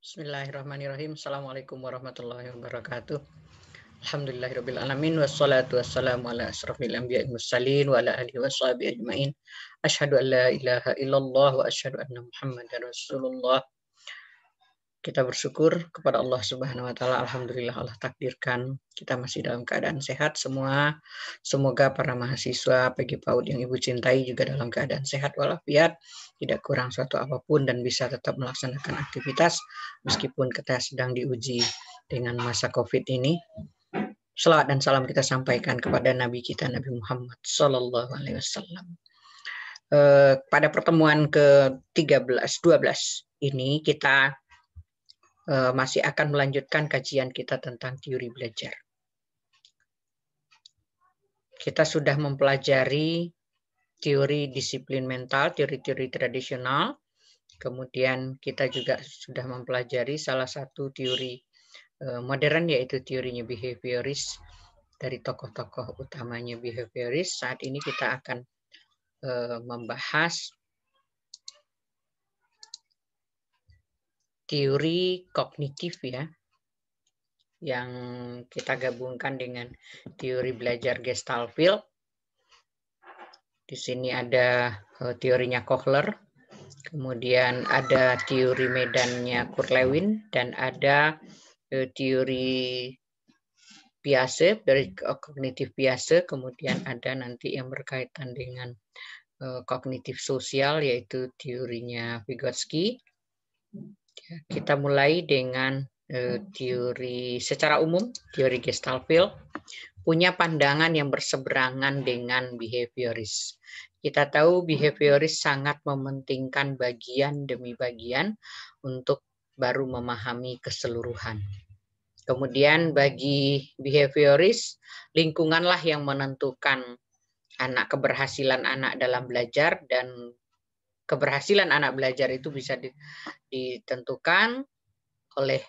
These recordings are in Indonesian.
Bismillahirrahmanirrahim. Assalamualaikum warahmatullahi wabarakatuh. Alhamdulillahirabbil alamin wassalatu wassalamu ala asrofil anbiya'i mursalin wa ala alihi washabihi ajmain. Asyhadu an la ilaha illallah wa asyhadu anna Muhammadar Rasulullah. Kita bersyukur kepada Allah Subhanahu wa taala. Alhamdulillah Allah takdirkan kita masih dalam keadaan sehat semua. Semoga para mahasiswa PG PAUD yang Ibu cintai juga dalam keadaan sehat walafiat, tidak kurang suatu apapun dan bisa tetap melaksanakan aktivitas meskipun kita sedang diuji dengan masa Covid ini. Selawat dan salam kita sampaikan kepada Nabi kita Nabi Muhammad sallallahu alaihi wasallam. Pada pertemuan ke-12 ini kita masih akan melanjutkan kajian kita tentang teori belajar. Kita sudah mempelajari teori disiplin mental, teori-teori tradisional. Kemudian kita juga sudah mempelajari salah satu teori modern, yaitu teorinya behavioris dari tokoh-tokoh utamanya behavioris. Saat ini kita akan membahas teori kognitif ya, yang kita gabungkan dengan teori belajar Gestaltfield. Di sini ada teorinya Kohler, kemudian ada teori medannya Kurlewin, dan ada teori Piaget dari kognitif Piaget, kemudian ada nanti yang berkaitan dengan kognitif sosial yaitu teorinya Vygotsky. Kita mulai dengan teori secara umum, teori Gestaltfield punya pandangan yang berseberangan dengan behavioris. Kita tahu behavioris sangat mementingkan bagian demi bagian untuk baru memahami keseluruhan. Kemudian bagi behavioris, lingkunganlah yang menentukan keberhasilan anak dalam belajar, dan keberhasilan anak belajar itu bisa ditentukan oleh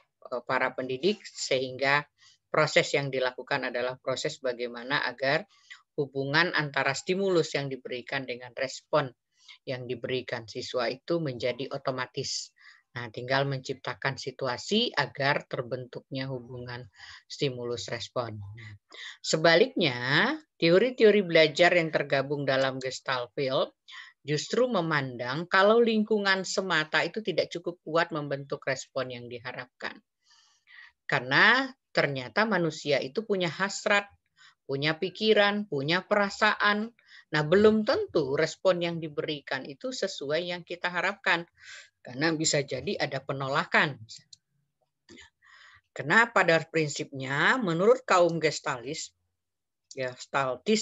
para pendidik, sehingga proses yang dilakukan adalah proses bagaimana agar hubungan antara stimulus yang diberikan dengan respon yang diberikan siswa itu menjadi otomatis. Nah, tinggal menciptakan situasi agar terbentuknya hubungan stimulus respon. Nah, sebaliknya, teori-teori belajar yang tergabung dalam Gestaltfield justru memandang kalau lingkungan semata itu tidak cukup kuat membentuk respon yang diharapkan. Karena ternyata manusia itu punya hasrat, punya pikiran, punya perasaan. Nah, belum tentu respon yang diberikan itu sesuai yang kita harapkan. Karena bisa jadi ada penolakan. Karena pada prinsipnya, menurut kaum Gestaltis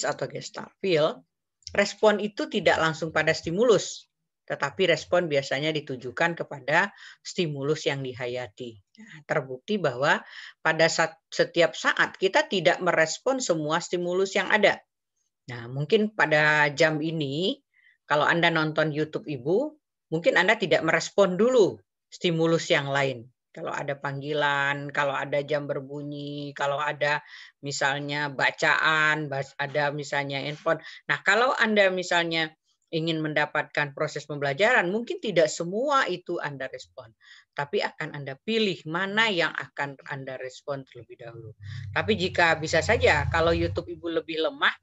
atau Gestaltfield, respon itu tidak langsung pada stimulus, tetapi respon biasanya ditujukan kepada stimulus yang dihayati. Nah, terbukti bahwa pada setiap saat kita tidak merespon semua stimulus yang ada. Nah, mungkin pada jam ini, kalau Anda nonton YouTube Ibu, mungkin Anda tidak merespon dulu stimulus yang lain. Kalau ada panggilan, kalau ada jam berbunyi, kalau ada misalnya bacaan, ada misalnya handphone. Nah, kalau Anda misalnya ingin mendapatkan proses pembelajaran, mungkin tidak semua itu Anda respon. Tapi akan Anda pilih mana yang akan Anda respon terlebih dahulu. Tapi jika bisa saja, kalau YouTube Ibu lebih lemah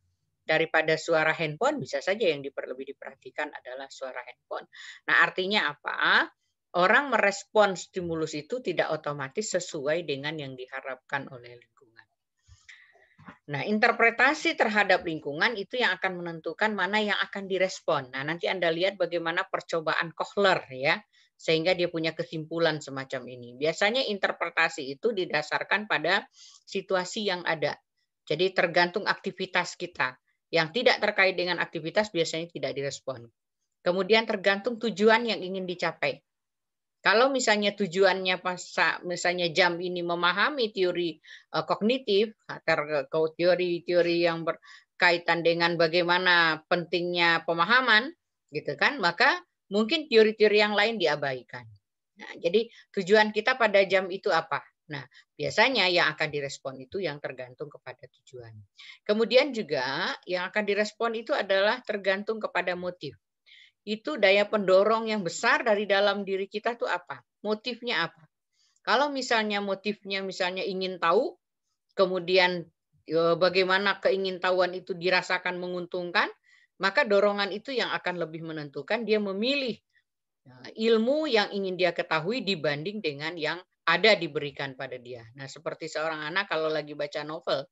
daripada suara handphone, bisa saja yang lebih diperhatikan adalah suara handphone. Nah, artinya apa? Orang merespon stimulus itu tidak otomatis sesuai dengan yang diharapkan oleh lingkungan. Nah, interpretasi terhadap lingkungan itu yang akan menentukan mana yang akan direspon. Nah, nanti Anda lihat bagaimana percobaan Kohler ya, sehingga dia punya kesimpulan semacam ini. Biasanya interpretasi itu didasarkan pada situasi yang ada. Jadi tergantung aktivitas kita. Yang tidak terkait dengan aktivitas biasanya tidak direspon. Kemudian tergantung tujuan yang ingin dicapai. Kalau misalnya tujuannya misalnya jam ini memahami teori kognitif, teori-teori yang berkaitan dengan bagaimana pentingnya pemahaman, gitu kan, maka mungkin teori-teori yang lain diabaikan. Nah, jadi tujuan kita pada jam itu apa? Nah, biasanya yang akan direspon itu yang tergantung kepada tujuan. Kemudian juga yang akan direspon itu adalah tergantung kepada motif. Itu daya pendorong yang besar dari dalam diri kita tuh apa? Motifnya apa? Kalau misalnya motifnya misalnya ingin tahu, kemudian bagaimana keingintahuan itu dirasakan menguntungkan, maka dorongan itu yang akan lebih menentukan dia memilih ilmu yang ingin dia ketahui dibanding dengan yang ada diberikan pada dia. Nah, seperti seorang anak kalau lagi baca novel,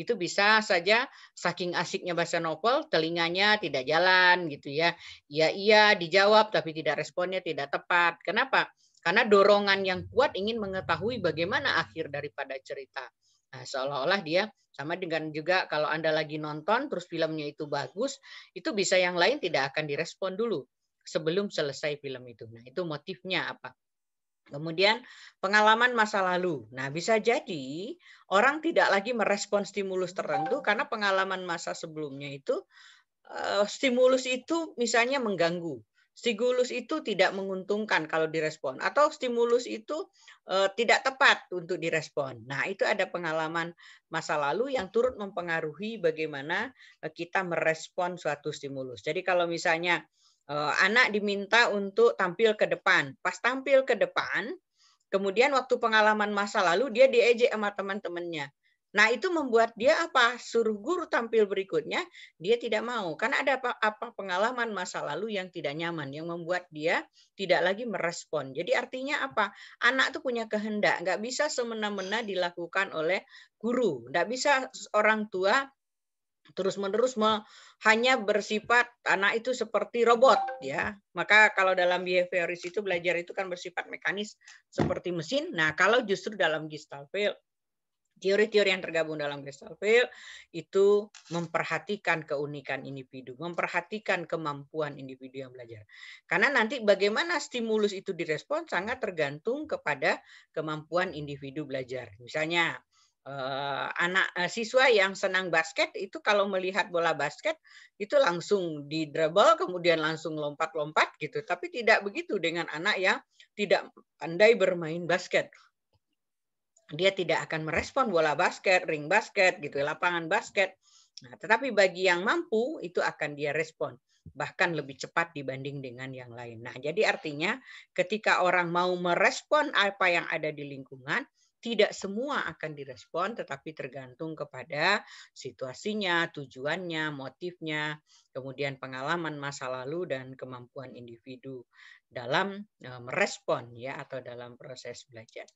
itu bisa saja saking asiknya baca novel, telinganya tidak jalan gitu ya. Iya dijawab tapi tidak responnya tidak tepat. Kenapa? Karena dorongan yang kuat ingin mengetahui bagaimana akhir daripada cerita. Nah, seolah-olah dia sama dengan juga kalau Anda lagi nonton terus filmnya itu bagus, itu bisa yang lain tidak akan direspon dulu sebelum selesai film itu. Nah, itu motifnya apa? Kemudian pengalaman masa lalu. Nah, bisa jadi orang tidak lagi merespon stimulus tertentu karena pengalaman masa sebelumnya itu stimulus itu misalnya mengganggu. Stimulus itu tidak menguntungkan kalau direspon atau stimulus itu tidak tepat untuk direspon. Nah, itu ada pengalaman masa lalu yang turut mempengaruhi bagaimana kita merespon suatu stimulus. Jadi kalau misalnya anak diminta untuk tampil ke depan. Pas tampil ke depan, kemudian waktu pengalaman masa lalu dia diejek sama teman-temannya. Nah, itu membuat dia apa? Suruh guru tampil berikutnya, dia tidak mau. Karena ada apa pengalaman masa lalu yang tidak nyaman, yang membuat dia tidak lagi merespon. Jadi artinya apa? Anak tuh punya kehendak, nggak bisa semena-mena dilakukan oleh guru. Nggak bisa orang tua terus-menerus hanya bersifat anak itu seperti robot ya. Maka kalau dalam behavioris itu belajar itu kan bersifat mekanis seperti mesin. Nah, kalau justru dalam Gestalt teori-teori yang tergabung dalam Gestalt itu memperhatikan keunikan individu, memperhatikan kemampuan individu yang belajar. Karena nanti bagaimana stimulus itu direspon sangat tergantung kepada kemampuan individu belajar. Misalnya siswa yang senang basket itu kalau melihat bola basket itu langsung di dribble kemudian langsung lompat-lompat gitu. Tapi tidak begitu dengan anak yang tidak pandai bermain basket. Dia tidak akan merespon bola basket, ring basket, gitu, lapangan basket. Nah, tetapi bagi yang mampu itu akan dia respon, bahkan lebih cepat dibanding dengan yang lain. Nah, jadi artinya ketika orang mau merespon apa yang ada di lingkungan, tidak semua akan direspon, tetapi tergantung kepada situasinya, tujuannya, motifnya, kemudian pengalaman masa lalu dan kemampuan individu dalam merespon ya atau dalam proses belajar.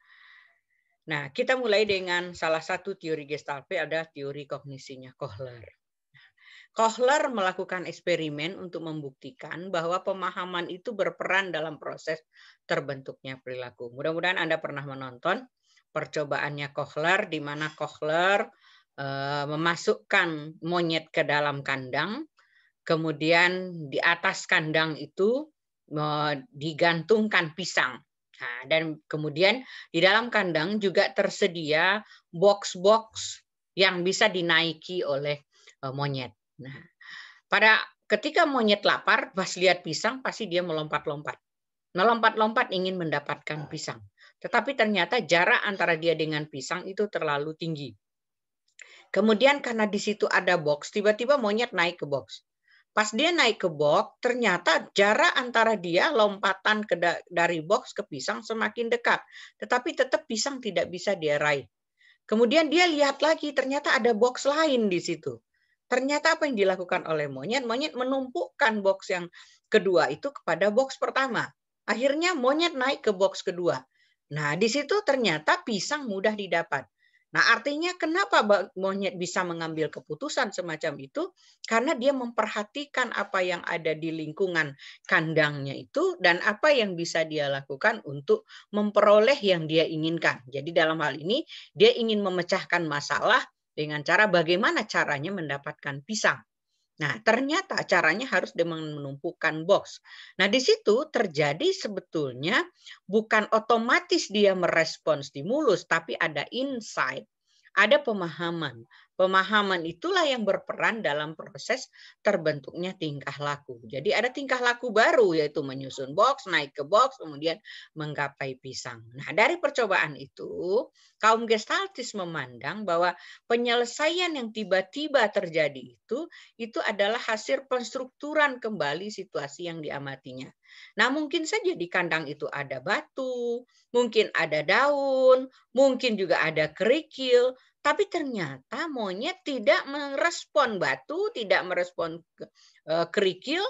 Nah, kita mulai dengan salah satu teori Gestalt ada teori kognisinya Kohler. Kohler melakukan eksperimen untuk membuktikan bahwa pemahaman itu berperan dalam proses terbentuknya perilaku. Mudah-mudahan Anda pernah menonton percobaannya Kohler, di mana Kohler memasukkan monyet ke dalam kandang, kemudian di atas kandang itu digantungkan pisang. Nah, dan kemudian di dalam kandang juga tersedia box-box yang bisa dinaiki oleh monyet. Nah, ketika monyet lapar, pas lihat pisang pasti dia melompat-lompat. Melompat-lompat ingin mendapatkan pisang. Tetapi ternyata jarak antara dia dengan pisang itu terlalu tinggi. Kemudian karena di situ ada box, tiba-tiba monyet naik ke box. Pas dia naik ke box, ternyata jarak antara dia lompatan dari box ke pisang semakin dekat. Tetapi tetap pisang tidak bisa dia raih. Kemudian dia lihat lagi, ternyata ada box lain di situ. Ternyata apa yang dilakukan oleh monyet? Monyet menumpukkan box yang kedua itu kepada box pertama. Akhirnya monyet naik ke box kedua. Nah, di situ ternyata pisang mudah didapat. Nah, artinya kenapa monyet bisa mengambil keputusan semacam itu? Karena dia memperhatikan apa yang ada di lingkungan kandangnya itu dan apa yang bisa dia lakukan untuk memperoleh yang dia inginkan. Jadi dalam hal ini dia ingin memecahkan masalah dengan cara bagaimana caranya mendapatkan pisang. Nah, ternyata caranya harus dengan menumpukan box. Nah, di situ terjadi sebetulnya bukan otomatis dia merespon stimulus, tapi ada insight, ada pemahaman Pemahaman itulah yang berperan dalam proses terbentuknya tingkah laku. Jadi ada tingkah laku baru, yaitu menyusun box, naik ke box, kemudian menggapai pisang. Nah, dari percobaan itu, kaum gestaltis memandang bahwa penyelesaian yang tiba-tiba terjadi itu adalah hasil penstrukturan kembali situasi yang diamatinya. Nah, mungkin saja di kandang itu ada batu, mungkin ada daun, mungkin juga ada kerikil, tapi ternyata monyet tidak merespon batu, tidak merespon kerikil,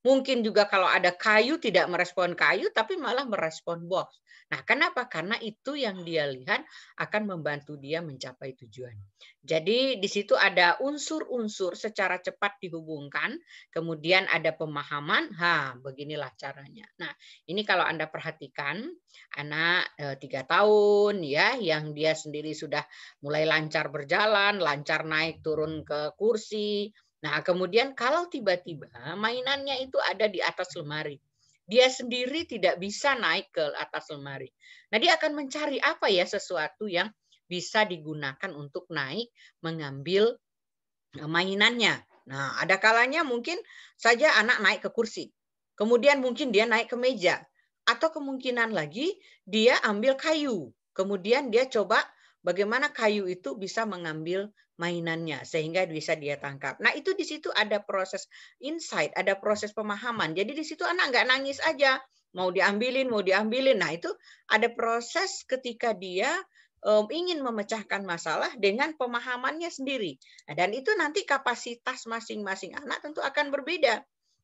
mungkin juga kalau ada kayu tidak merespon kayu, tapi malah merespon box. Nah, kenapa? Karena itu yang dia lihat akan membantu dia mencapai tujuan. Jadi di situ ada unsur-unsur secara cepat dihubungkan, kemudian ada pemahaman, beginilah caranya. Nah, ini kalau Anda perhatikan, anak 3 tahun ya, yang dia sendiri sudah mulai lancar berjalan, lancar naik turun ke kursi. Nah, kemudian kalau tiba-tiba mainannya itu ada di atas lemari, dia sendiri tidak bisa naik ke atas lemari. Nah, dia akan mencari apa ya sesuatu yang bisa digunakan untuk naik mengambil mainannya. Nah, ada kalanya mungkin saja anak naik ke kursi. Kemudian mungkin dia naik ke meja. Atau kemungkinan lagi dia ambil kayu. Kemudian dia coba bagaimana kayu itu bisa mengambil mainannya sehingga bisa dia tangkap. Nah, itu di situ ada proses insight, ada proses pemahaman. Jadi di situ anak nggak nangis aja, mau diambilin, mau diambilin. Nah, itu ada proses ketika dia ingin memecahkan masalah dengan pemahamannya sendiri. Nah, dan itu nanti kapasitas masing-masing anak tentu akan berbeda.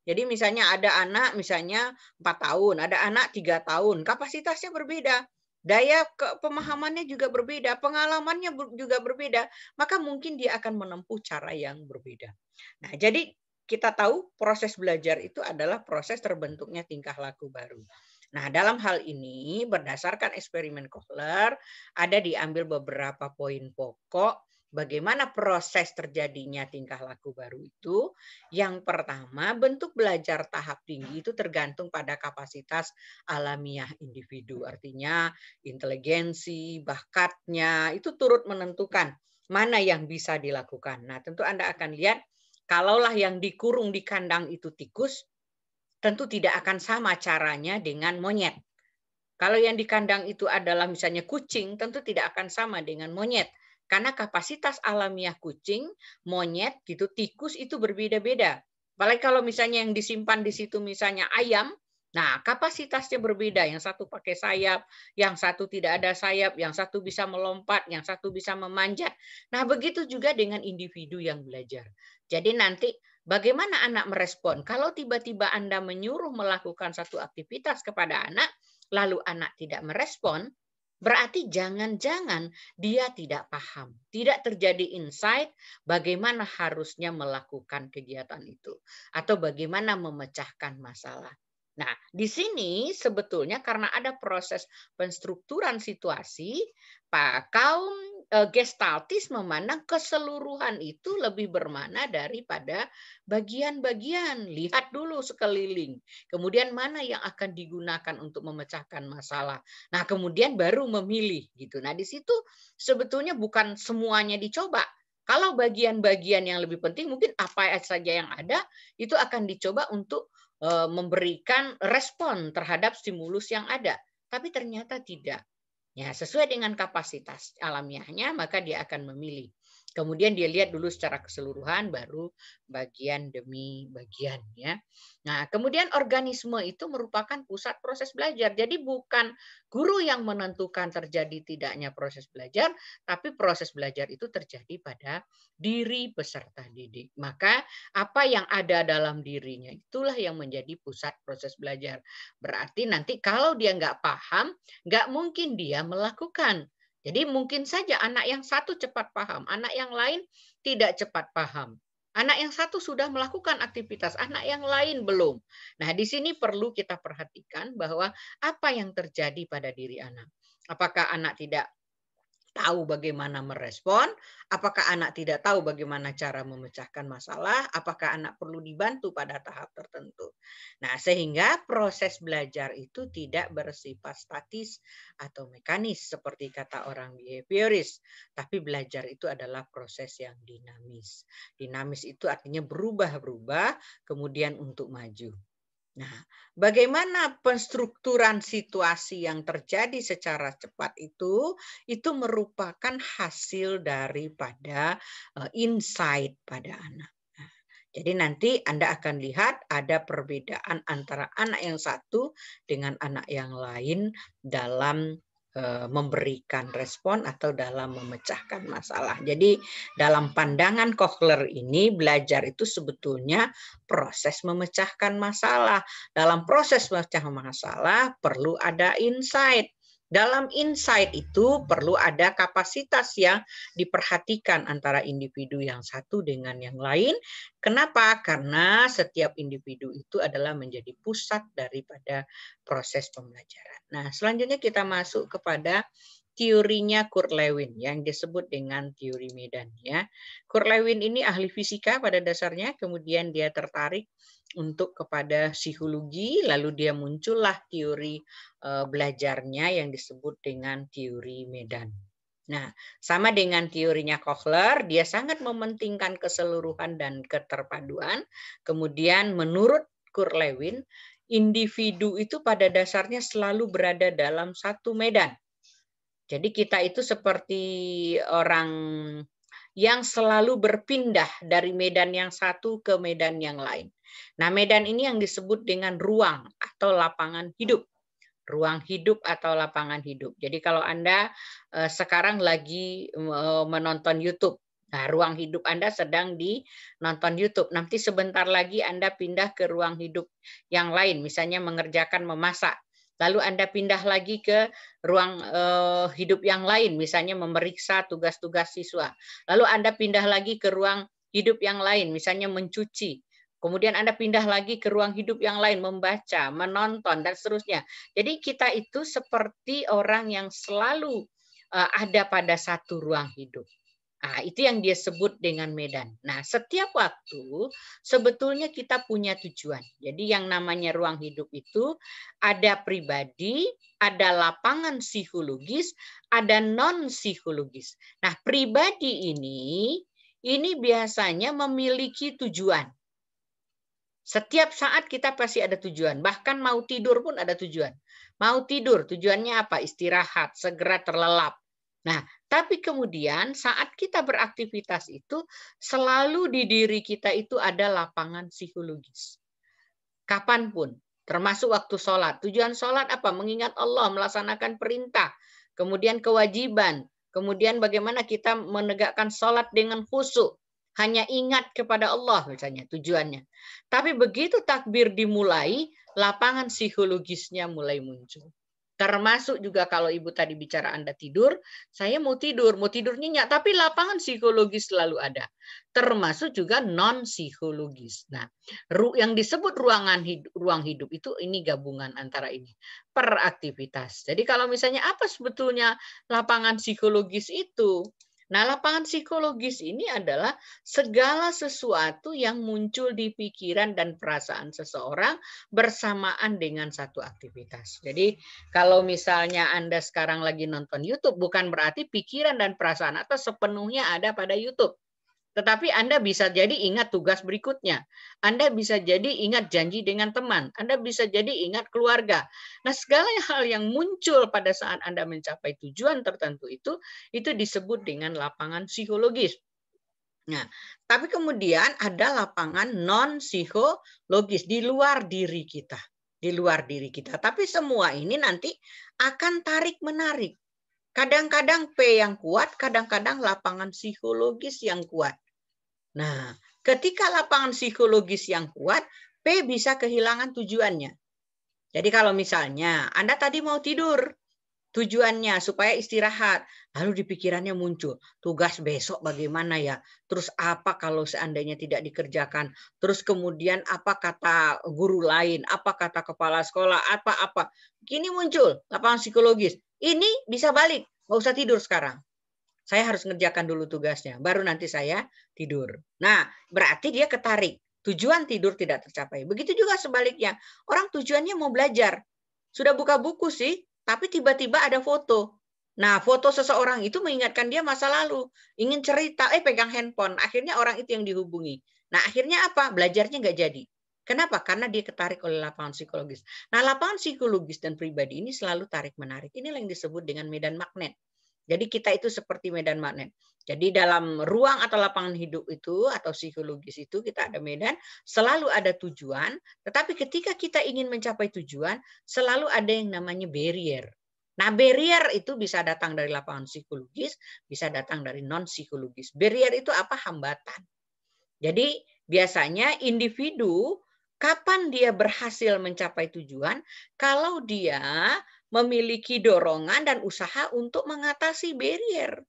Jadi misalnya ada anak misalnya 4 tahun, ada anak 3 tahun, kapasitasnya berbeda. Daya pemahamannya juga berbeda, pengalamannya juga berbeda, maka mungkin dia akan menempuh cara yang berbeda. Nah, jadi kita tahu proses belajar itu adalah proses terbentuknya tingkah laku baru. Nah, dalam hal ini berdasarkan eksperimen Kohler ada diambil beberapa poin pokok bagaimana proses terjadinya tingkah laku baru itu. Yang pertama, bentuk belajar tahap tinggi itu tergantung pada kapasitas alamiah individu. Artinya inteligensi, bakatnya itu turut menentukan mana yang bisa dilakukan. Nah, tentu Anda akan lihat kalaulah yang dikurung di kandang itu tikus, tentu tidak akan sama caranya dengan monyet. Kalau yang di kandang itu adalah misalnya kucing, tentu tidak akan sama dengan monyet. Karena kapasitas alamiah kucing, monyet, gitu, tikus itu berbeda-beda. Apalagi kalau misalnya yang disimpan di situ misalnya ayam, nah kapasitasnya berbeda. Yang satu pakai sayap, yang satu tidak ada sayap, yang satu bisa melompat, yang satu bisa memanjat. Nah begitu juga dengan individu yang belajar. Jadi nanti bagaimana anak merespon? Kalau tiba-tiba Anda menyuruh melakukan satu aktivitas kepada anak, lalu anak tidak merespon, berarti jangan-jangan dia tidak paham. Tidak terjadi insight bagaimana harusnya melakukan kegiatan itu. Atau bagaimana memecahkan masalah. Nah, di sini sebetulnya karena ada proses penstrukturan situasi, Pak, kaum gestaltis memandang keseluruhan itu lebih bermakna daripada bagian-bagian. Lihat dulu sekeliling. Kemudian mana yang akan digunakan untuk memecahkan masalah. Nah, kemudian baru memilih gitu. Nah, di situ sebetulnya bukan semuanya dicoba. Kalau bagian-bagian yang lebih penting mungkin apa saja yang ada itu akan dicoba untuk memberikan respon terhadap stimulus yang ada. Tapi ternyata tidak. Ya, sesuai dengan kapasitas alamiahnya, maka dia akan memilih. Kemudian dia lihat dulu secara keseluruhan, baru bagian demi bagian. Ya. Nah, kemudian organisme itu merupakan pusat proses belajar. Jadi bukan guru yang menentukan terjadi tidaknya proses belajar, tapi proses belajar itu terjadi pada diri peserta didik. Maka apa yang ada dalam dirinya itulah yang menjadi pusat proses belajar. Berarti nanti kalau dia nggak paham, nggak mungkin dia melakukan. Jadi mungkin saja anak yang satu cepat paham, anak yang lain tidak cepat paham. Anak yang satu sudah melakukan aktivitas, anak yang lain belum. Nah, di sini perlu kita perhatikan bahwa apa yang terjadi pada diri anak. Apakah anak tidak tahu bagaimana merespon, apakah anak tidak tahu bagaimana cara memecahkan masalah, apakah anak perlu dibantu pada tahap tertentu. Nah, sehingga proses belajar itu tidak bersifat statis atau mekanis seperti kata orang behavioris, tapi belajar itu adalah proses yang dinamis. Dinamis itu artinya berubah-berubah kemudian untuk maju. Nah, bagaimana penstrukturan situasi yang terjadi secara cepat itu merupakan hasil daripada insight pada anak. Nah, jadi nanti Anda akan lihat ada perbedaan antara anak yang satu dengan anak yang lain dalam memberikan respon atau dalam memecahkan masalah. Jadi dalam pandangan Kohler ini belajar itu sebetulnya proses memecahkan masalah. Dalam proses memecahkan masalah perlu ada insight. Dalam insight itu perlu ada kapasitas yang diperhatikan antara individu yang satu dengan yang lain. Kenapa? Karena setiap individu itu adalah menjadi pusat daripada proses pembelajaran. Nah, selanjutnya kita masuk kepada teorinya Kurt Lewin yang disebut dengan teori medan ya. Kurt Lewin ini ahli fisika pada dasarnya, kemudian dia tertarik untuk kepada psikologi, lalu dia muncullah teori belajarnya yang disebut dengan teori medan. Nah, sama dengan teorinya Kohler, dia sangat mementingkan keseluruhan dan keterpaduan. Kemudian menurut Kurt Lewin, individu itu pada dasarnya selalu berada dalam satu medan. Jadi kita itu seperti orang yang selalu berpindah dari medan yang satu ke medan yang lain. Nah, medan ini yang disebut dengan ruang atau lapangan hidup. Ruang hidup atau lapangan hidup. Jadi kalau Anda sekarang lagi menonton YouTube, nah ruang hidup Anda sedang di nonton YouTube. Nanti sebentar lagi Anda pindah ke ruang hidup yang lain, misalnya mengerjakan memasak. Lalu Anda pindah lagi ke ruang hidup yang lain, misalnya memeriksa tugas-tugas siswa. Lalu Anda pindah lagi ke ruang hidup yang lain, misalnya mencuci. Kemudian Anda pindah lagi ke ruang hidup yang lain, membaca, menonton, dan seterusnya. Jadi kita itu seperti orang yang selalu ada pada satu ruang hidup. Nah, itu yang dia sebut dengan medan. Nah, setiap waktu sebetulnya kita punya tujuan. Jadi yang namanya ruang hidup itu ada pribadi, ada lapangan psikologis, ada non-psikologis. Nah, pribadi ini biasanya memiliki tujuan. Setiap saat kita pasti ada tujuan. Bahkan mau tidur pun ada tujuan. Mau tidur, tujuannya apa? Istirahat, segera terlelap. Nah, tapi kemudian saat kita beraktivitas itu, selalu di diri kita itu ada lapangan psikologis. Kapanpun, termasuk waktu sholat. Tujuan sholat apa? Mengingat Allah, melaksanakan perintah. Kemudian kewajiban. Kemudian bagaimana kita menegakkan sholat dengan khusyuk. Hanya ingat kepada Allah misalnya tujuannya. Tapi begitu takbir dimulai, lapangan psikologisnya mulai muncul. Termasuk juga kalau Ibu tadi bicara Anda tidur, saya mau tidur nyenyak, tapi lapangan psikologis selalu ada. Termasuk juga non-psikologis. Nah, yang disebut ruang hidup itu ini gabungan antara ini. Peraktivitas. Jadi kalau misalnya apa sebetulnya lapangan psikologis itu? Nah, lapangan psikologis ini adalah segala sesuatu yang muncul di pikiran dan perasaan seseorang bersamaan dengan satu aktivitas. Jadi, kalau misalnya Anda sekarang lagi nonton YouTube, bukan berarti pikiran dan perasaan atau sepenuhnya ada pada YouTube. Tetapi Anda bisa jadi ingat tugas berikutnya. Anda bisa jadi ingat janji dengan teman. Anda bisa jadi ingat keluarga. Nah, segala hal yang muncul pada saat Anda mencapai tujuan tertentu itu disebut dengan lapangan psikologis. Nah, tapi kemudian ada lapangan non-psikologis di luar diri kita. Di luar diri kita. Tapi semua ini nanti akan tarik-menarik. Kadang-kadang P yang kuat, kadang-kadang lapangan psikologis yang kuat. Nah, ketika lapangan psikologis yang kuat, P bisa kehilangan tujuannya. Jadi kalau misalnya Anda tadi mau tidur, tujuannya supaya istirahat, lalu di pikirannya muncul, tugas besok bagaimana ya? Terus apa kalau seandainya tidak dikerjakan? Terus kemudian apa kata guru lain? Apa kata kepala sekolah? Apa-apa. Gini muncul lapangan psikologis. Ini bisa balik, nggak usah tidur sekarang. Saya harus ngerjakan dulu tugasnya, baru nanti saya tidur. Nah, berarti dia ketarik. Tujuan tidur tidak tercapai. Begitu juga sebaliknya. Orang tujuannya mau belajar. Sudah buka buku sih, tapi tiba-tiba ada foto. Nah, foto seseorang itu mengingatkan dia masa lalu. Ingin cerita, pegang handphone. Akhirnya orang itu yang dihubungi. Nah, akhirnya apa? Belajarnya nggak jadi. Kenapa? Karena dia ketarik oleh lapangan psikologis. Nah, lapangan psikologis dan pribadi ini selalu tarik-menarik. Inilah yang disebut dengan medan magnet. Jadi kita itu seperti medan magnet. Jadi dalam ruang atau lapangan hidup itu atau psikologis itu kita ada medan, selalu ada tujuan, tetapi ketika kita ingin mencapai tujuan, selalu ada yang namanya barrier. Nah, barrier itu bisa datang dari lapangan psikologis, bisa datang dari non-psikologis. Barrier itu apa? Hambatan. Jadi biasanya individu kapan dia berhasil mencapai tujuan kalau dia memiliki dorongan dan usaha untuk mengatasi barrier.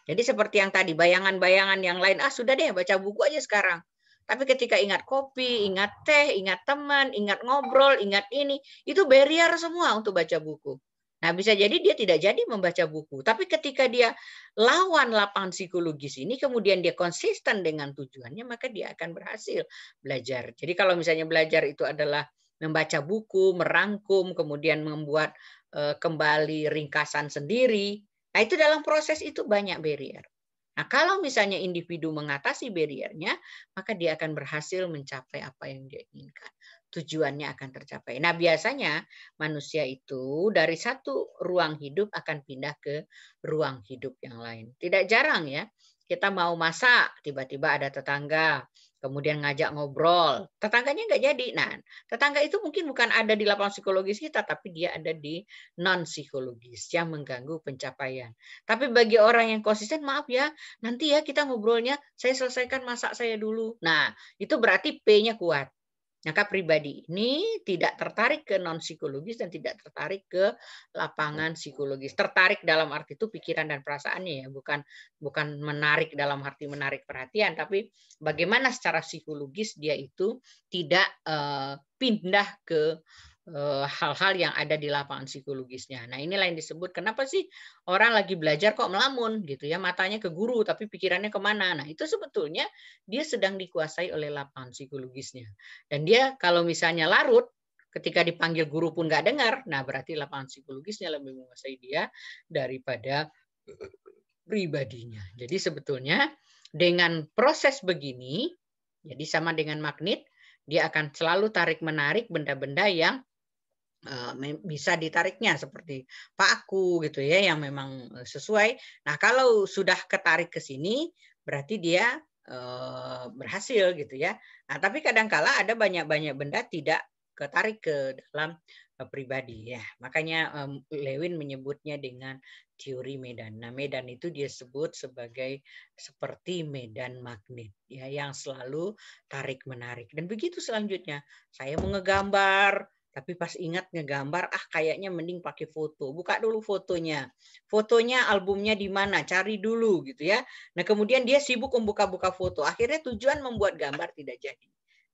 Jadi seperti yang tadi, bayangan-bayangan yang lain, sudah deh baca buku aja sekarang. Tapi ketika ingat kopi, ingat teh, ingat teman, ingat ngobrol, ingat ini, itu barrier semua untuk baca buku. Nah, bisa jadi dia tidak jadi membaca buku. Tapi ketika dia lawan lapangan psikologis ini, kemudian dia konsisten dengan tujuannya, maka dia akan berhasil belajar. Jadi kalau misalnya belajar itu adalah membaca buku, merangkum, kemudian membuat kembali ringkasan sendiri. Nah, itu dalam proses itu banyak barrier. Nah, kalau misalnya individu mengatasi barriernya, maka dia akan berhasil mencapai apa yang dia inginkan. Tujuannya akan tercapai. Nah, biasanya manusia itu dari satu ruang hidup akan pindah ke ruang hidup yang lain. Tidak jarang ya, kita mau masak, tiba-tiba ada tetangga, kemudian ngajak ngobrol. Tetangganya nggak jadi. Nah, tetangga itu mungkin bukan ada di lapangan psikologis kita, tapi dia ada di non-psikologis yang mengganggu pencapaian. Tapi bagi orang yang konsisten, maaf ya, nanti ya kita ngobrolnya, saya selesaikan masak saya dulu. Nah, itu berarti P-nya kuat. Maka pribadi ini tidak tertarik ke non-psikologis dan tidak tertarik ke lapangan psikologis. Tertarik dalam arti itu pikiran dan perasaannya ya, bukan menarik dalam arti menarik perhatian, tapi bagaimana secara psikologis dia itu tidak pindah ke hal-hal yang ada di lapangan psikologisnya. Nah, inilah yang disebut kenapa sih orang lagi belajar kok melamun gitu ya, matanya ke guru tapi pikirannya kemana. Nah, itu sebetulnya dia sedang dikuasai oleh lapangan psikologisnya. Dan dia kalau misalnya larut, ketika dipanggil guru pun nggak dengar, nah berarti lapangan psikologisnya lebih menguasai dia daripada pribadinya. Jadi sebetulnya dengan proses begini, jadi sama dengan magnet, dia akan selalu tarik-menarik benda-benda yang bisa ditariknya seperti paku gitu ya yang memang sesuai. Nah, kalau sudah ketarik ke sini berarti dia berhasil gitu ya. Nah, tapi kadangkala ada banyak benda tidak ketarik ke dalam pribadi ya. Makanya Lewin menyebutnya dengan teori medan. Nah, medan itu dia sebut sebagai seperti medan magnet ya yang selalu tarik menarik. Dan begitu selanjutnya. Saya mau ngegambar tapi pas ingat ngegambar, kayaknya mending pakai foto. Buka dulu fotonya. Fotonya, albumnya di mana? Cari dulu gitu ya. Nah, kemudian dia sibuk membuka-buka foto. Akhirnya tujuan membuat gambar tidak jadi.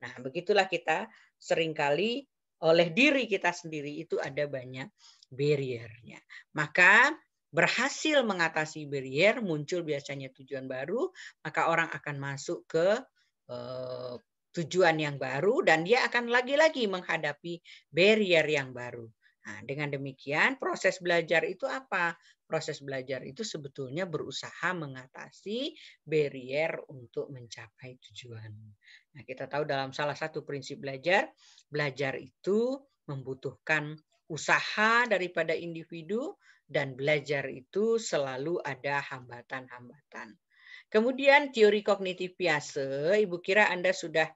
Nah, begitulah kita seringkali oleh diri kita sendiri itu ada banyak barriernya. Maka berhasil mengatasi barrier, muncul biasanya tujuan baru, maka orang akan masuk ke tujuan yang baru dan dia akan lagi-lagi menghadapi barrier yang baru. Nah, dengan demikian proses belajar itu apa? Proses belajar itu sebetulnya berusaha mengatasi barrier untuk mencapai tujuan. Nah, kita tahu dalam salah satu prinsip belajar itu membutuhkan usaha daripada individu dan belajar itu selalu ada hambatan-hambatan. Kemudian teori kognitif Piaget, Ibu kira Anda sudah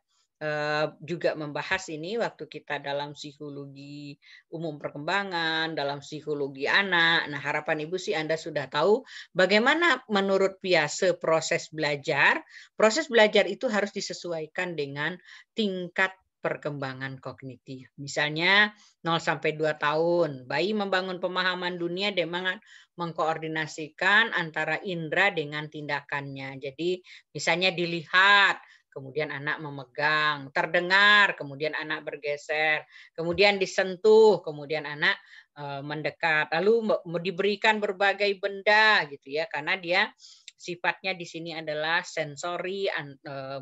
juga membahas ini waktu kita dalam psikologi umum perkembangan, dalam psikologi anak. Nah, harapan Ibu sih Anda sudah tahu bagaimana menurut Piaget proses belajar. Proses belajar itu harus disesuaikan dengan tingkat perkembangan kognitif. Misalnya 0 sampai 2 tahun, bayi membangun pemahaman dunia dengan mengkoordinasikan antara indera dengan tindakannya. Jadi misalnya dilihat, kemudian anak memegang, terdengar, kemudian anak bergeser, kemudian disentuh, kemudian anak mendekat, lalu diberikan berbagai benda gitu ya, karena dia sifatnya di sini adalah sensori,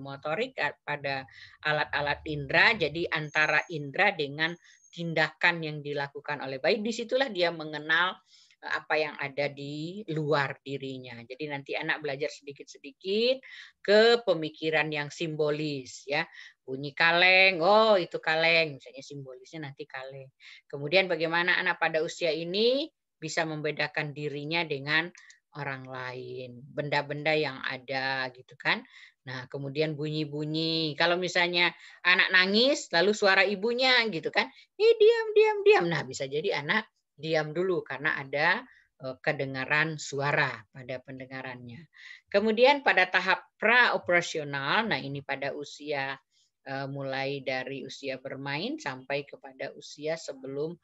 motorik pada alat-alat indera, jadi antara indera dengan tindakan yang dilakukan oleh bayi, disitulah dia mengenal apa yang ada di luar dirinya. Jadi nanti anak belajar sedikit-sedikit ke pemikiran yang simbolis ya. Bunyi kaleng, oh itu kaleng, misalnya simbolisnya nanti kaleng. Kemudian bagaimana anak pada usia ini bisa membedakan dirinya dengan orang lain, benda-benda yang ada gitu kan. Nah, kemudian bunyi-bunyi. Kalau misalnya anak nangis, lalu suara ibunya gitu kan, diam, diam, diam. Nah, bisa jadi anak diam dulu karena ada kedengaran suara pada pendengarannya. Kemudian pada tahap pra-operasional, nah ini pada usia mulai dari usia bermain sampai kepada usia sebelum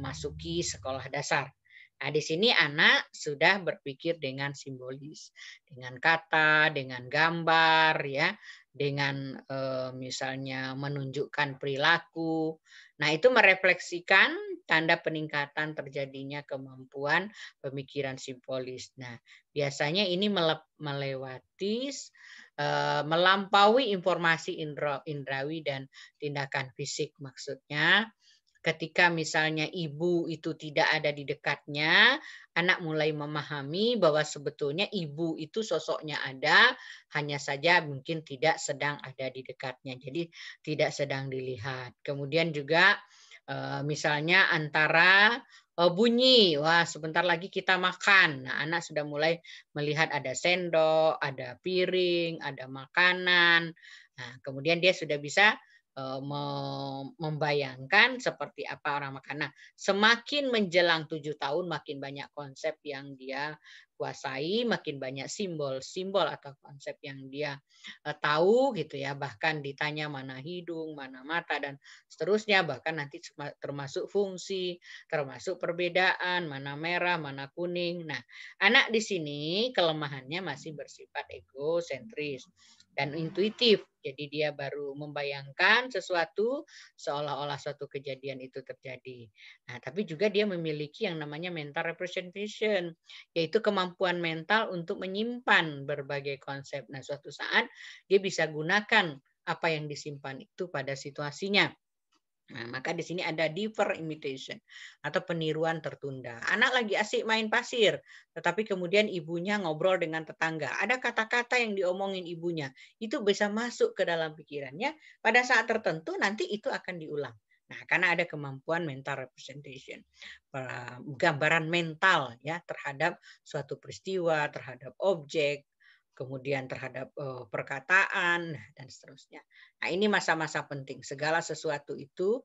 masuki sekolah dasar. Nah, di sini anak sudah berpikir dengan simbolis, dengan kata, dengan gambar, ya, dengan misalnya menunjukkan perilaku. Nah, itu merefleksikan tanda peningkatan terjadinya kemampuan pemikiran simbolis. Nah, biasanya ini melewati melampaui informasi indrawi dan tindakan fisik, maksudnya ketika misalnya ibu itu tidak ada di dekatnya, anak mulai memahami bahwa sebetulnya ibu itu sosoknya ada, hanya saja mungkin tidak sedang ada di dekatnya. Jadi tidak sedang dilihat. Kemudian juga misalnya antara bunyi, wah sebentar lagi kita makan. Nah, anak sudah mulai melihat ada sendok, ada piring, ada makanan. Nah, kemudian dia sudah bisa membayangkan seperti apa orang makan. Nah, semakin menjelang 7 tahun makin banyak konsep yang dia kuasai, makin banyak simbol-simbol atau konsep yang dia tahu gitu ya. Bahkan ditanya mana hidung, mana mata dan seterusnya, bahkan nanti termasuk fungsi, termasuk perbedaan, mana merah, mana kuning. Nah, anak di sini kelemahannya masih bersifat egosentris dan intuitif. Jadi dia baru membayangkan sesuatu seolah-olah suatu kejadian itu terjadi. Nah, tapi juga dia memiliki yang namanya mental representation, yaitu kemampuan mental untuk menyimpan berbagai konsep. Nah, suatu saat dia bisa gunakan apa yang disimpan itu pada situasinya. Nah, maka di sini ada defer imitation atau peniruan tertunda. Anak lagi asik main pasir, tetapi kemudian ibunya ngobrol dengan tetangga. Ada kata-kata yang diomongin ibunya, itu bisa masuk ke dalam pikirannya. Pada saat tertentu nanti itu akan diulang. Nah, karena ada kemampuan mental representation, gambaran mental ya terhadap suatu peristiwa, terhadap objek, kemudian terhadap perkataan dan seterusnya. Nah, ini masa-masa penting. Segala sesuatu itu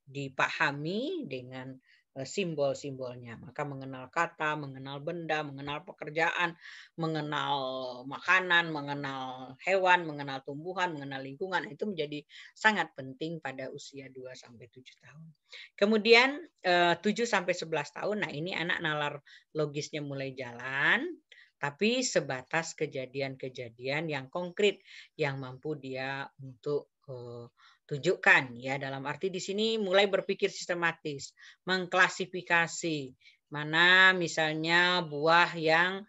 dipahami dengan simbol-simbolnya. Maka mengenal kata, mengenal benda, mengenal pekerjaan, mengenal makanan, mengenal hewan, mengenal tumbuhan, mengenal lingkungan, itu menjadi sangat penting pada usia 2 sampai 7 tahun. Kemudian 7 sampai 11 tahun, nah ini anak nalar logisnya mulai jalan, tapi sebatas kejadian-kejadian yang konkret yang mampu dia untuk tunjukkan ya, dalam arti di sini mulai berpikir sistematis, mengklasifikasi mana misalnya buah yang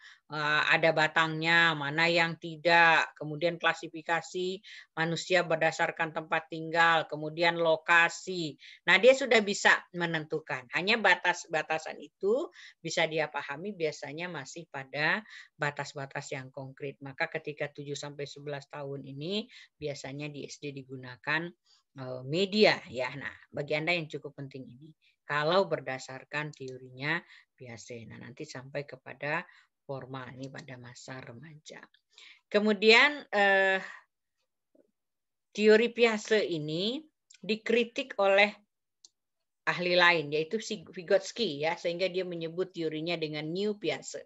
ada batangnya, mana yang tidak, kemudian klasifikasi manusia berdasarkan tempat tinggal, kemudian lokasi. Nah, dia sudah bisa menentukan. Hanya batas-batasan itu bisa dia pahami biasanya masih pada batas-batas yang konkret. Maka ketika 7 sampai 11 tahun ini biasanya di SD digunakan media ya. Nah, bagi Anda yang cukup penting ini, kalau berdasarkan teorinya Piaget. Nah, nanti sampai kepada formal ini pada masa remaja. Kemudian teori Piaget ini dikritik oleh ahli lain, yaitu Vygotsky ya, sehingga dia menyebut teorinya dengan New Piaget.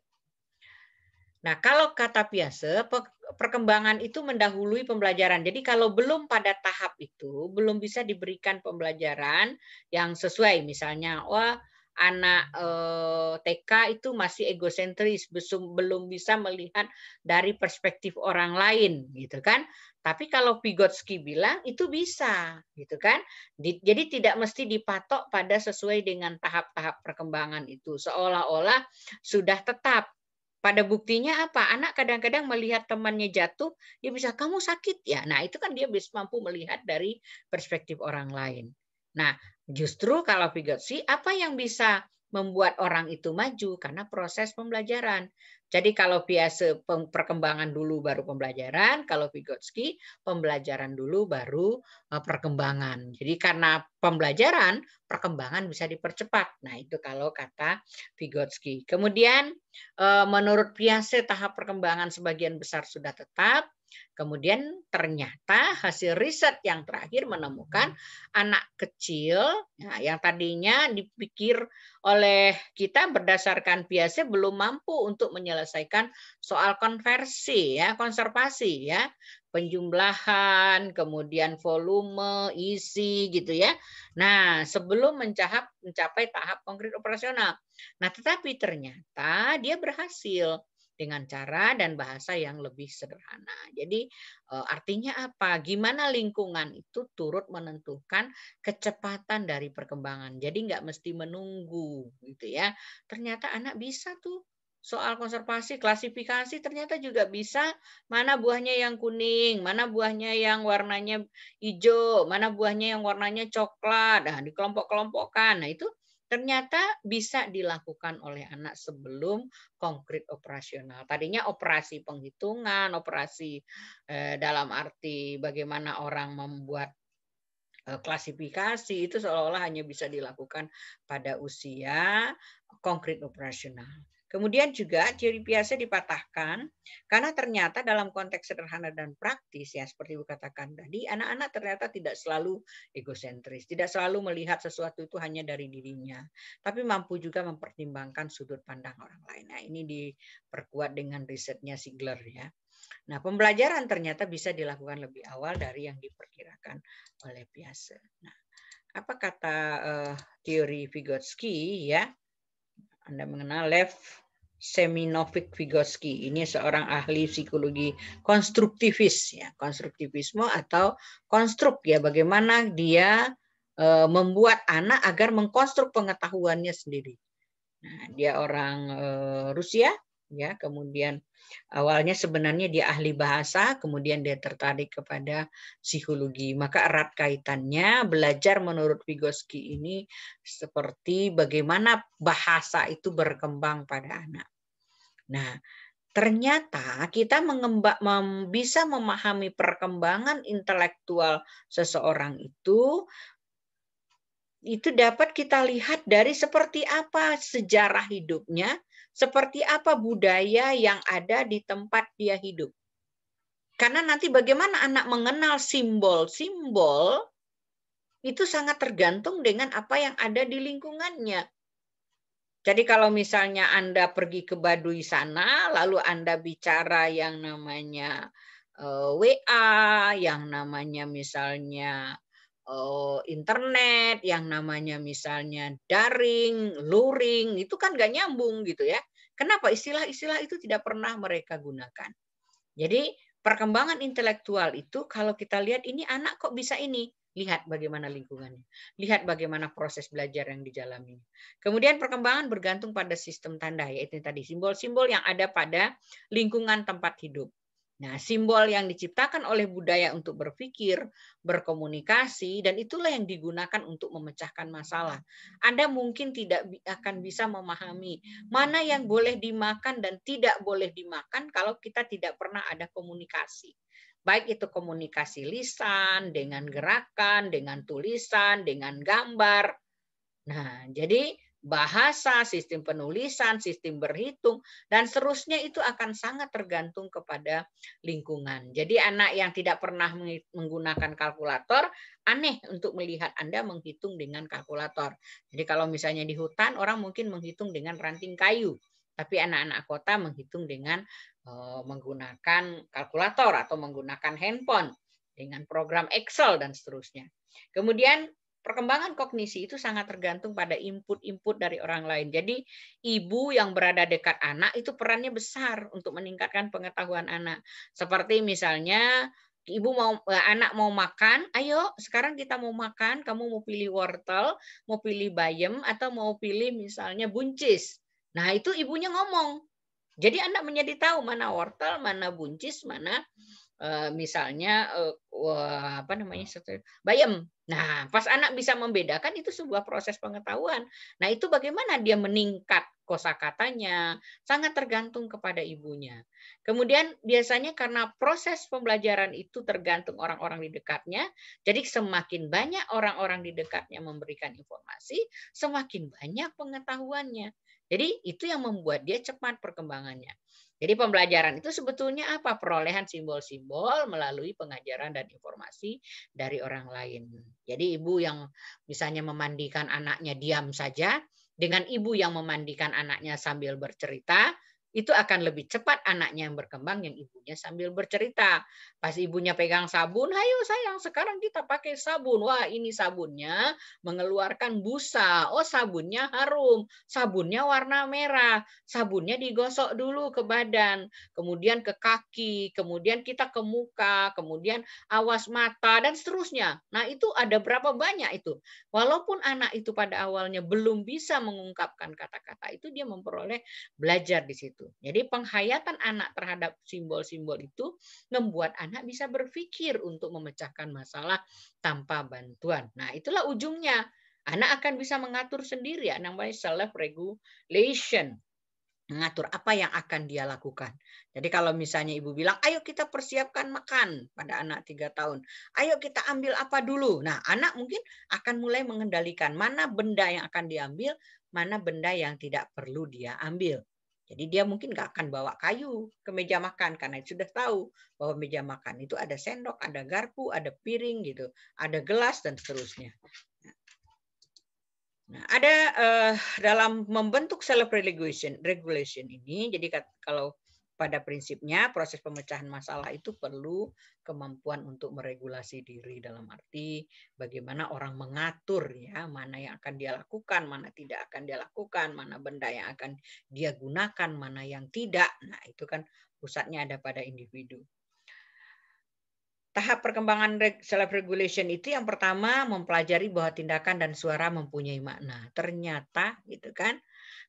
Nah, kalau kata Piaget, perkembangan itu mendahului pembelajaran. Jadi kalau belum pada tahap itu, belum bisa diberikan pembelajaran yang sesuai. Misalnya, wah anak TK itu masih egosentris, belum bisa melihat dari perspektif orang lain, gitu kan. Tapi kalau Vygotsky bilang itu bisa, gitu kan. Jadi tidak mesti dipatok pada sesuai dengan tahap-tahap perkembangan itu, seolah-olah sudah tetap. Pada buktinya apa? Anak kadang-kadang melihat temannya jatuh, dia bisa, kamu sakit ya. Nah itu kan dia bisa mampu melihat dari perspektif orang lain. Nah justru kalau Vygotsky, apa yang bisa membuat orang itu maju? Karena proses pembelajaran. Jadi kalau biasa perkembangan dulu baru pembelajaran, kalau Vygotsky pembelajaran dulu baru perkembangan. Jadi karena pembelajaran, perkembangan bisa dipercepat. Nah itu kalau kata Vygotsky. Kemudian menurut Piaget tahap perkembangan sebagian besar sudah tetap. Kemudian ternyata hasil riset yang terakhir menemukan anak kecil yang tadinya dipikir oleh kita berdasarkan Piaget belum mampu untuk menyelesaikan soal konversi ya, konservasi ya, penjumlahan, kemudian volume, isi gitu ya. Nah, sebelum mencapai tahap konkret operasional. Nah, tetapi ternyata dia berhasil dengan cara dan bahasa yang lebih sederhana. Jadi artinya apa? Gimana lingkungan itu turut menentukan kecepatan dari perkembangan. Jadi nggak mesti menunggu gitu ya. Ternyata anak bisa tuh soal konservasi, klasifikasi ternyata juga bisa mana buahnya yang kuning, mana buahnya yang warnanya hijau, mana buahnya yang warnanya coklat. Nah, dikelompok-kelompokkan. Nah, itu ternyata bisa dilakukan oleh anak sebelum konkret operasional. Tadinya operasi penghitungan, operasi dalam arti bagaimana orang membuat klasifikasi itu seolah-olah hanya bisa dilakukan pada usia konkret operasional. Kemudian juga teori Piaget dipatahkan karena ternyata dalam konteks sederhana dan praktis ya seperti Ibu katakan tadi, anak-anak ternyata tidak selalu egosentris, tidak selalu melihat sesuatu itu hanya dari dirinya, tapi mampu juga mempertimbangkan sudut pandang orang lain. Nah, ini diperkuat dengan risetnya Ziegler ya. Nah, pembelajaran ternyata bisa dilakukan lebih awal dari yang diperkirakan oleh Piaget. Nah, apa kata teori Vygotsky ya? Anda mengenal Lev Semyonovich-Vygotsky. Ini seorang ahli psikologi konstruktivis ya, konstruktivisme atau konstruk ya, bagaimana dia membuat anak agar mengkonstruk pengetahuannya sendiri. Nah, dia orang Rusia ya, kemudian awalnya sebenarnya dia ahli bahasa, kemudian dia tertarik kepada psikologi. Maka erat kaitannya belajar menurut Vygotsky ini seperti bagaimana bahasa itu berkembang pada anak. Nah, ternyata kita bisa memahami perkembangan intelektual seseorang itu dapat kita lihat dari seperti apa sejarah hidupnya, seperti apa budaya yang ada di tempat dia hidup. Karena nanti bagaimana anak mengenal simbol-simbol itu sangat tergantung dengan apa yang ada di lingkungannya. Jadi kalau misalnya Anda pergi ke Baduy sana, lalu Anda bicara yang namanya WA, yang namanya misalnya internet, yang namanya misalnya daring, luring, itu kan nggak nyambung gitu ya. Kenapa istilah-istilah itu tidak pernah mereka gunakan? Jadi perkembangan intelektual itu kalau kita lihat ini anak kok bisa ini, lihat bagaimana lingkungannya, lihat bagaimana proses belajar yang dijalani. Kemudian perkembangan bergantung pada sistem tanda, yaitu tadi simbol-simbol yang ada pada lingkungan tempat hidup. Nah, simbol yang diciptakan oleh budaya untuk berpikir, berkomunikasi, dan itulah yang digunakan untuk memecahkan masalah. Anda mungkin tidak akan bisa memahami mana yang boleh dimakan dan tidak boleh dimakan kalau kita tidak pernah ada komunikasi. Baik itu komunikasi lisan, dengan gerakan, dengan tulisan, dengan gambar. Nah, jadi bahasa, sistem penulisan, sistem berhitung, dan seterusnya itu akan sangat tergantung kepada lingkungan. Jadi anak yang tidak pernah menggunakan kalkulator, aneh untuk melihat Anda menghitung dengan kalkulator. Jadi kalau misalnya di hutan, orang mungkin menghitung dengan ranting kayu. Tapi anak-anak kota menghitung dengan menggunakan kalkulator atau menggunakan handphone, dengan program Excel dan seterusnya. Kemudian Perkembangan kognisi itu sangat tergantung pada input-input dari orang lain. Jadi ibu yang berada dekat anak itu perannya besar untuk meningkatkan pengetahuan anak. Seperti misalnya anak mau makan, ayo sekarang kita mau makan, kamu mau pilih wortel, mau pilih bayam atau mau pilih misalnya buncis. Nah, itu ibunya ngomong. Jadi anak menjadi tahu mana wortel, mana buncis, mana misalnya apa namanya bayam. Nah, pas anak bisa membedakan itu sebuah proses pengetahuan. Nah, itu bagaimana dia meningkat kosakatanya sangat tergantung kepada ibunya. Kemudian biasanya karena proses pembelajaran itu tergantung orang-orang di dekatnya, jadi semakin banyak orang-orang di dekatnya memberikan informasi, semakin banyak pengetahuannya. Jadi itu yang membuat dia cepat perkembangannya. Jadi pembelajaran itu sebetulnya apa? Perolehan simbol-simbol melalui pengajaran dan informasi dari orang lain. Jadi ibu yang misalnya memandikan anaknya diam saja, dengan ibu yang memandikan anaknya sambil bercerita, itu akan lebih cepat anaknya yang berkembang yang ibunya sambil bercerita. Pas ibunya pegang sabun, "Hayo sayang, sekarang kita pakai sabun." Wah, ini sabunnya mengeluarkan busa. Oh, sabunnya harum. Sabunnya warna merah. Sabunnya digosok dulu ke badan, kemudian ke kaki, kemudian kita ke muka, kemudian awas mata, dan seterusnya. Nah, itu ada berapa banyak itu. Walaupun anak itu pada awalnya belum bisa mengungkapkan kata-kata itu, dia memperoleh belajar di situ. Jadi penghayatan anak terhadap simbol-simbol itu membuat anak bisa berpikir untuk memecahkan masalah tanpa bantuan. Nah, itulah ujungnya. Anak akan bisa mengatur sendiri, namanya self-regulation. Mengatur apa yang akan dia lakukan. Jadi kalau misalnya ibu bilang, ayo kita persiapkan makan pada anak 3 tahun. Ayo kita ambil apa dulu. Nah, anak mungkin akan mulai mengendalikan mana benda yang akan diambil, mana benda yang tidak perlu dia ambil. Jadi dia mungkin nggak akan bawa kayu ke meja makan karena sudah tahu bahwa meja makan itu ada sendok, ada garpu, ada piring gitu, ada gelas dan seterusnya. Nah, ada dalam membentuk self regulation ini, jadi kalau pada prinsipnya proses pemecahan masalah itu perlu kemampuan untuk meregulasi diri dalam arti bagaimana orang mengatur ya mana yang akan dia lakukan, mana tidak akan dia lakukan, mana benda yang akan dia gunakan, mana yang tidak. Nah, itu kan pusatnya ada pada individu. Tahap perkembangan self-regulation itu yang pertama mempelajari bahwa tindakan dan suara mempunyai makna. Ternyata gitu kan,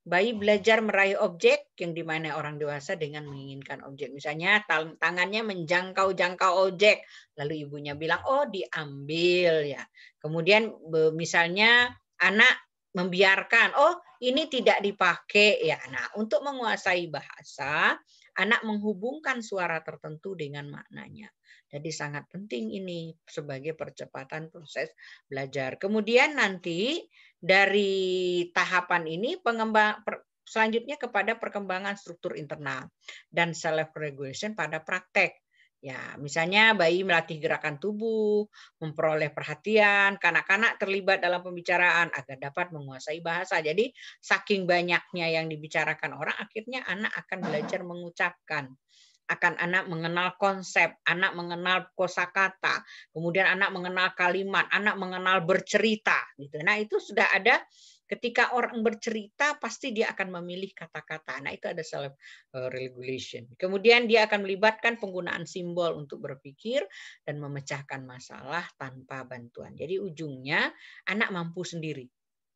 bayi belajar meraih objek yang dimana orang dewasa dengan menginginkan objek. Misalnya tangannya menjangkau objek, lalu ibunya bilang, oh diambil ya. Kemudian misalnya anak membiarkan, oh ini tidak dipakai ya. Nah, untuk menguasai bahasa, anak menghubungkan suara tertentu dengan maknanya. Jadi sangat penting ini sebagai percepatan proses belajar. Kemudian nanti dari tahapan ini selanjutnya kepada perkembangan struktur internal dan self regulation pada praktek. Ya, misalnya bayi melatih gerakan tubuh, memperoleh perhatian, kanak-kanak terlibat dalam pembicaraan agar dapat menguasai bahasa. Jadi saking banyaknya yang dibicarakan orang, akhirnya anak akan belajar mengucapkan. Anak mengenal konsep, anak mengenal kosakata, kemudian anak mengenal kalimat, anak mengenal bercerita. Gitu. Nah, itu sudah ada ketika orang bercerita pasti dia akan memilih kata-kata. Nah, itu ada self regulation. Kemudian dia akan melibatkan penggunaan simbol untuk berpikir dan memecahkan masalah tanpa bantuan. Jadi ujungnya anak mampu sendiri.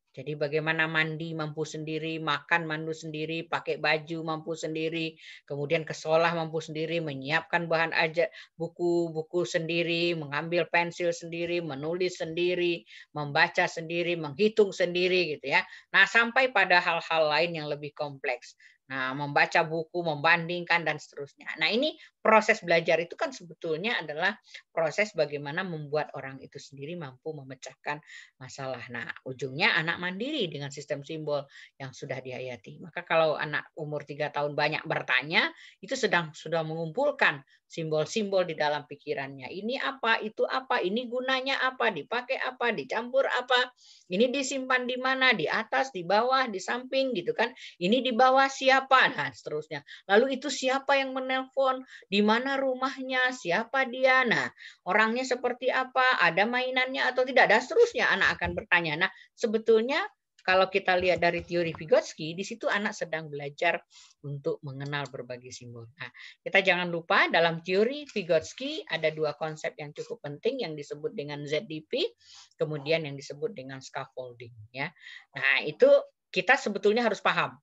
Jadi bagaimana mandi mampu sendiri, makan mampu sendiri, pakai baju mampu sendiri, kemudian ke sekolah mampu sendiri, menyiapkan bahan aja buku-buku sendiri, mengambil pensil sendiri, menulis sendiri, membaca sendiri, menghitung sendiri gitu ya. Nah, sampai pada hal-hal lain yang lebih kompleks. Nah, membaca buku, membandingkan dan seterusnya. Nah, ini proses belajar itu kan sebetulnya adalah proses bagaimana membuat orang itu sendiri mampu memecahkan masalah. Nah, ujungnya anak mandiri dengan sistem simbol yang sudah dihayati. Maka kalau anak umur 3 tahun banyak bertanya, itu sudah mengumpulkan simbol-simbol di dalam pikirannya. Ini apa, itu apa, ini gunanya apa, dipakai apa, dicampur apa, ini disimpan di mana, di atas, di bawah, di samping gitu kan. Ini di bawah siapa siapa? Nah, seterusnya. Lalu itu siapa yang menelpon? Di mana rumahnya? Siapa dia? Nah, orangnya seperti apa? Ada mainannya atau tidak? Dan seterusnya anak akan bertanya. Nah, sebetulnya kalau kita lihat dari teori Vygotsky, di situ anak sedang belajar untuk mengenal berbagai simbol. Nah, kita jangan lupa dalam teori Vygotsky ada dua konsep yang cukup penting yang disebut dengan ZDP, kemudian yang disebut dengan scaffolding. Ya, nah itu kita sebetulnya harus paham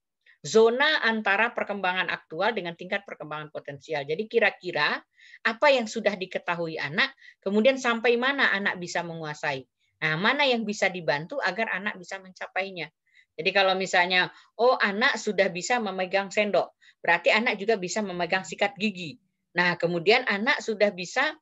zona antara perkembangan aktual dengan tingkat perkembangan potensial. Jadi kira-kira apa yang sudah diketahui anak, kemudian sampai mana anak bisa menguasai. Nah, mana yang bisa dibantu agar anak bisa mencapainya. Jadi kalau misalnya, oh anak sudah bisa memegang sendok, berarti anak juga bisa memegang sikat gigi. Nah, kemudian anak sudah bisa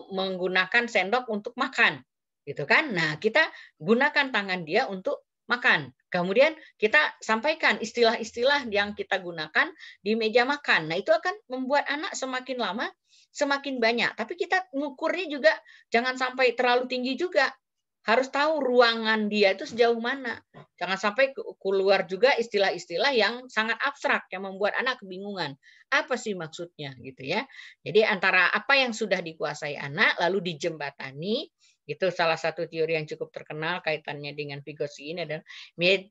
menggunakan sendok untuk makan, gitu kan? Nah, kita gunakan tangan dia untuk makan. Kemudian kita sampaikan istilah-istilah yang kita gunakan di meja makan. Nah, itu akan membuat anak semakin lama semakin banyak. Tapi kita ngukurnya juga jangan sampai terlalu tinggi juga. Harus tahu ruangan dia itu sejauh mana. Jangan sampai keluar juga istilah-istilah yang sangat abstrak yang membuat anak kebingungan. Apa sih maksudnya gitu ya. Jadi antara apa yang sudah dikuasai anak lalu dijembatani, itu salah satu teori yang cukup terkenal kaitannya dengan Vygotsky ini adalah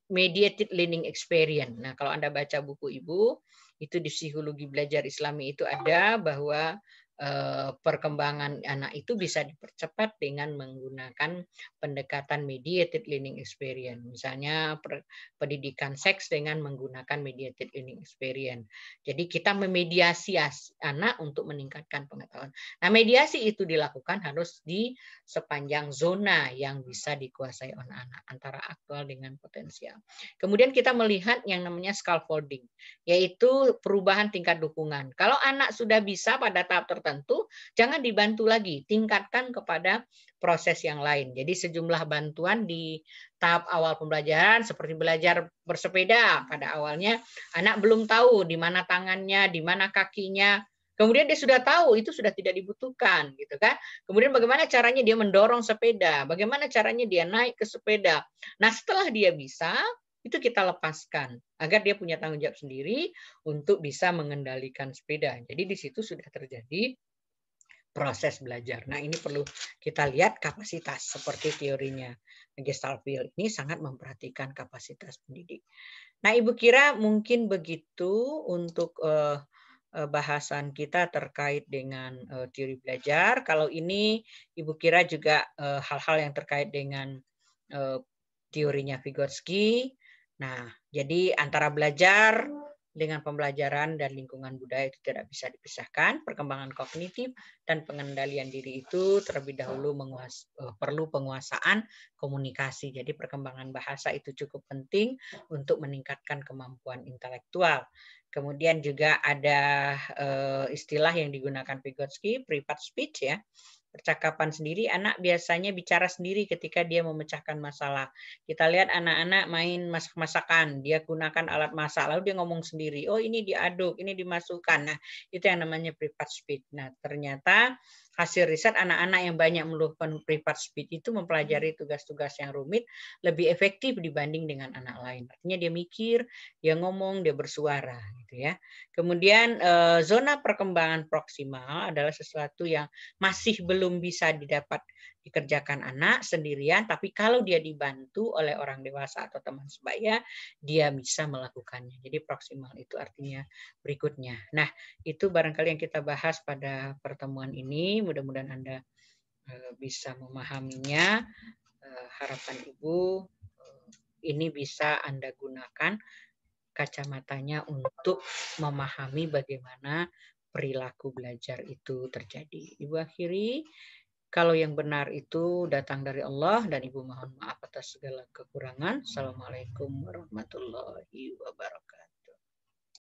mediated learning experience. Nah, kalau Anda baca buku Ibu, itu di psikologi belajar Islami itu ada bahwa perkembangan anak itu bisa dipercepat dengan menggunakan pendekatan mediated learning experience. Misalnya pendidikan seks dengan menggunakan mediated learning experience. Jadi kita memediasi anak untuk meningkatkan pengetahuan. Nah, mediasi itu dilakukan harus di sepanjang zona yang bisa dikuasai oleh anak antara aktual dengan potensial. Kemudian kita melihat yang namanya scaffolding, yaitu perubahan tingkat dukungan. Kalau anak sudah bisa pada tahap tertentu, jangan dibantu lagi, tingkatkan kepada proses yang lain. Jadi sejumlah bantuan di tahap awal pembelajaran seperti belajar bersepeda. Pada awalnya anak belum tahu di mana tangannya, di mana kakinya. Kemudian dia sudah tahu itu sudah tidak dibutuhkan, gitu kan? Kemudian bagaimana caranya dia mendorong sepeda? Bagaimana caranya dia naik ke sepeda? Nah, setelah dia bisa, itu kita lepaskan agar dia punya tanggung jawab sendiri untuk bisa mengendalikan sepeda. Jadi di situ sudah terjadi proses belajar. Nah, ini perlu kita lihat kapasitas seperti teorinya Gestaltfield ini sangat memperhatikan kapasitas pendidik. Nah, Ibu kira mungkin begitu untuk bahasan kita terkait dengan teori belajar. Kalau ini Ibu kira juga hal-hal yang terkait dengan teorinya Vygotsky. Nah, jadi antara belajar dengan pembelajaran dan lingkungan budaya itu tidak bisa dipisahkan. Perkembangan kognitif dan pengendalian diri itu terlebih dahulu perlu penguasaan komunikasi. Jadi perkembangan bahasa itu cukup penting untuk meningkatkan kemampuan intelektual. Kemudian juga ada istilah yang digunakan Vygotsky, private speech ya. Percakapan sendiri, anak biasanya bicara sendiri ketika dia memecahkan masalah. Kita lihat anak-anak main masak-masakan, dia gunakan alat masak, lalu dia ngomong sendiri, oh ini diaduk, ini dimasukkan. Nah, itu yang namanya private speech. Nah, ternyata hasil riset anak-anak yang banyak melakukan private speech itu mempelajari tugas-tugas yang rumit lebih efektif dibanding dengan anak lain. Artinya dia mikir, dia ngomong, dia bersuara, gitu ya. Kemudian zona perkembangan proksimal adalah sesuatu yang masih belum bisa didapat dikerjakan anak sendirian, tapi kalau dia dibantu oleh orang dewasa atau teman sebaya, dia bisa melakukannya. Jadi proksimal itu artinya berikutnya. Nah, itu barangkali yang kita bahas pada pertemuan ini. Mudah-mudahan Anda bisa memahaminya. Harapan Ibu ini bisa Anda gunakan kacamatanya untuk memahami bagaimana perilaku belajar itu terjadi. Ibu akhiri, kalau yang benar itu datang dari Allah dan Ibu mohon maaf atas segala kekurangan. Assalamualaikum warahmatullahi wabarakatuh.